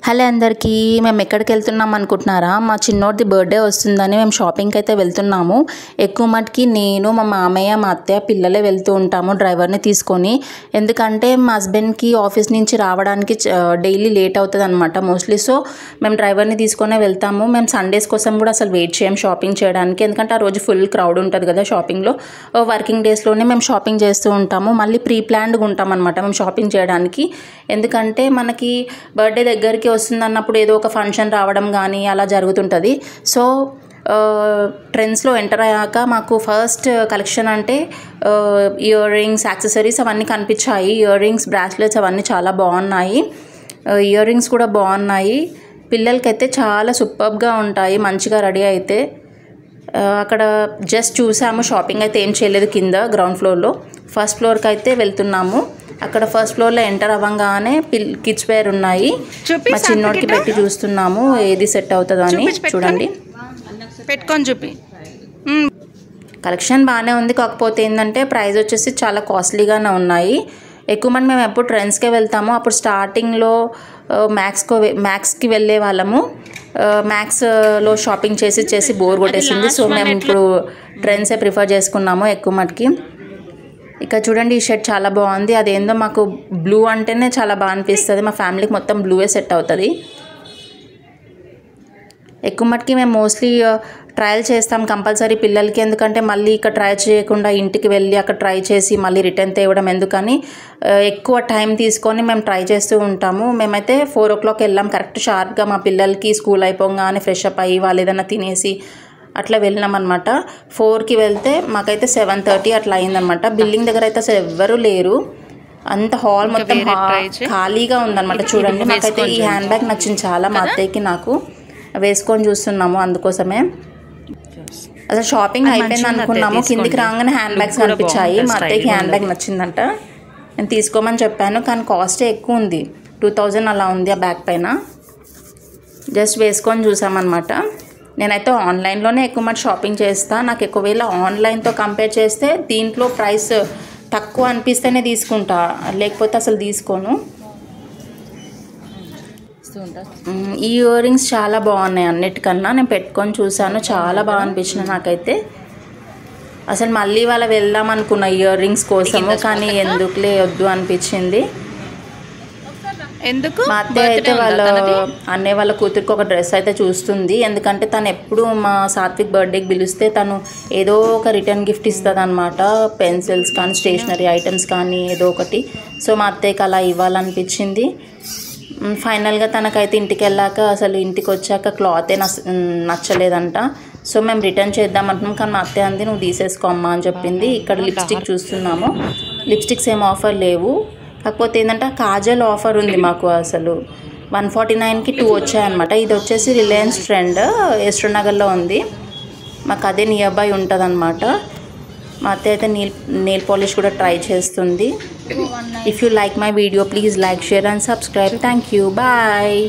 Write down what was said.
Hello అందరికీ, మేము ఎక్కడికి వెళ్తున్నాం అనుకుంటున్నారా? మా చిన్నోడిది బర్త్డే వస్తుందని మేము షాపింగ్కి అయితే వెళ్తున్నాము. ఎక్కువ మటుకి నేను, మా మామయ్య, మా అత్తయ్య, పిల్లలే వెళ్తూ ఉంటాము డ్రైవర్ని తీసుకొని. ఎందుకంటే మా హస్బెండ్కి ఆఫీస్ నుంచి రావడానికి డైలీ లేట్ అవుతుంది అనమాట మోస్ట్లీ. సో మేము డ్రైవర్ని తీసుకొనే వెళ్తాము. మేము సండేస్ కోసం కూడా అసలు వెయిట్ చేయం షాపింగ్ చేయడానికి, ఎందుకంటే ఆ రోజు ఫుల్ క్రౌడ్ ఉంటుంది కదా షాపింగ్లో. వర్కింగ్ డేస్లోనే మేము షాపింగ్ చేస్తూ ఉంటాము. మళ్ళీ ప్రీ ప్లాన్డ్గా ఉంటాం అనమాట మేము షాపింగ్ చేయడానికి. ఎందుకంటే మనకి బర్త్డే దగ్గరికి వస్తుంది అన్నప్పుడు ఏదో ఒక ఫంక్షన్ రావడం కానీ అలా జరుగుతుంటుంది. సో ట్రెండ్స్లో ఎంటర్ అయ్యాక మాకు ఫస్ట్ కలెక్షన్ అంటే ఇయర్ రింగ్స్, యాక్సెసరీస్ అవన్నీ కనిపించాయి. ఇయర్ రింగ్స్, బ్రాస్లెట్స్ అవన్నీ చాలా బాగున్నాయి. ఇయర్ రింగ్స్ కూడా బాగున్నాయి. పిల్లలకైతే చాలా సూపర్గా ఉంటాయి మంచిగా రెడీ అయితే. అక్కడ జస్ట్ చూసాము, షాపింగ్ అయితే ఏం చేయలేదు. కింద గ్రౌండ్ ఫ్లోర్లో, ఫస్ట్ ఫ్లోర్కి అయితే వెళ్తున్నాము. అక్కడ ఫస్ట్ ఫ్లోర్లో ఎంటర్ అవ్వగానే కిడ్స్ వేర్ ఉన్నాయి. మా చిన్నోడికి పెట్టి చూస్తున్నాము ఏది సెట్ అవుతుందో అని. చూడండి, పెట్టుకొని చూపి. కలెక్షన్ బాగానే ఉంది, కాకపోతే ఏంటంటే ప్రైస్ వచ్చేసి చాలా కాస్ట్లీగానే ఉన్నాయి. ఎక్కువ మంది మేము ఎప్పుడు ట్రెండ్స్కే వెళ్తాము. అప్పుడు స్టార్టింగ్లో మ్యాక్స్కి వెళ్ళే వాళ్ళము. మ్యాక్స్లో షాపింగ్ చేసి బోర్ కొట్టేసింది. సో మేము ఇప్పుడు ట్రెండ్సే ప్రిఫర్ చేసుకున్నాము ఎక్కువ మటుకి. ఇక్కడ చూడండి, ఈ షర్ట్ చాలా బాగుంది. అదేందో మాకు బ్లూ అంటేనే చాలా బాగా అనిపిస్తుంది. మా ఫ్యామిలీకి మొత్తం బ్లూవే సెట్ అవుతుంది. ఎక్కువ మటుకి మేము మోస్ట్లీ ట్రయల్ చేస్తాం కంపల్సరీ పిల్లలకి. ఎందుకంటే మళ్ళీ ఇక్కడ ట్రై చేయకుండా ఇంటికి వెళ్ళి అక్కడ ట్రై చేసి మళ్ళీ రిటర్న్ తేవడం ఎందుకని ఎక్కువ టైం తీసుకొని మేము ట్రై చేస్తూ ఉంటాము. మేమైతే 4 o'clock వెళ్ళాం కరెక్ట్ షార్ప్గా. మా పిల్లలకి స్కూల్ అయిపోగానే ఫ్రెష్ అప్ అయ్యి వాళ్ళు ఏదైనా తినేసి అట్లా వెళ్ళినాం అనమాట. 4కి వెళ్తే మాకైతే 7:30 అట్లా అయిందనమాట. బిల్డింగ్ దగ్గర అయితే అసలు ఎవ్వరూ లేరు, అంత హాల్ మొత్తం ఖాళీగా ఉందన్నమాట. చూడండి, మాకైతే ఈ హ్యాండ్ బ్యాగ్ నచ్చింది చాలా, మా అత్తయ్యకి నాకు. వేసుకొని చూస్తున్నాము అందుకోసమే. అసలు షాపింగ్ అయిపోయింది అనుకున్నాము. కిందికి రాగానే హ్యాండ్ బ్యాగ్స్ కనిపించాయి. మా అత్తయ్యకి హ్యాండ్ బ్యాగ్ నచ్చిందంట, నేను తీసుకోమని చెప్పాను. కానీ కాస్ట్ ఎక్కువ ఉంది, 2000 అలా ఉంది ఆ బ్యాగ్ పైన. జస్ట్ వేసుకొని చూసామన్నమాట. నేనైతే ఆన్లైన్లోనే ఎక్కువ మాట షాపింగ్ చేస్తాను. నాకు ఎక్కువవేళ ఆన్లైన్తో కంపేర్ చేస్తే దీంట్లో ప్రైస్ తక్కువ అనిపిస్తేనే తీసుకుంటా, లేకపోతే అసలు తీసుకోను. ఈ ఇయర్ రింగ్స్ చాలా బాగున్నాయి అన్నిటికన్నా. నేను పెట్టుకొని చూసాను, చాలా బాగా అనిపించినాయి నాకైతే. అసలు మళ్ళీ వాళ్ళ వెళ్దాం అనుకున్న ఇయర్ రింగ్స్ కోసము, కానీ ఎందుకులే వద్దు అనిపించింది. ఎందుకు? మా అత్తయ్య అయితే వాళ్ళ అన్నయ్య వాళ్ళ కూతురికి ఒక డ్రెస్ అయితే చూస్తుంది. ఎందుకంటే తను ఎప్పుడు మా సాత్విక్ బర్త్డేకి పిలిస్తే తను ఏదో ఒక రిటర్న్ గిఫ్ట్ ఇస్తుంది అనమాట. పెన్సిల్స్ కానీ, స్టేషనరీ ఐటమ్స్ కానీ ఏదో ఒకటి. సో మా అత్తయ్యకి అలా ఇవ్వాలనిపించింది. ఫైనల్గా తనకైతే ఇంటికి వెళ్ళాక, అసలు ఇంటికి వచ్చాక క్లాతే నచ్చలేదంట. సో మేము రిటర్న్ చేద్దాం అంటున్నాం. కానీ మా అత్తయ్య అంది, నువ్వు తీసేసుకోమ్మా అని చెప్పింది. ఇక్కడ లిప్స్టిక్ చూస్తున్నాము. లిప్స్టిక్స్ ఏం ఆఫర్ లేవు, కాకపోతే ఏంటంటే కాజల్ ఆఫర్ ఉంది మాకు. అసలు 149కి 2 వచ్చాయన్నమాట. ఇది వచ్చేసి రిలయన్స్ ట్రెండ్, ఎస్టర్ నగర్లో ఉంది. మాకు అదే నియర్ బై ఉంటుంది అనమాట. మా అత్తయ్య అయితే నెయిల్ పాలిష్ కూడా ట్రై చేస్తుంది. If you like my video please like, share and subscribe. Thank you, bye.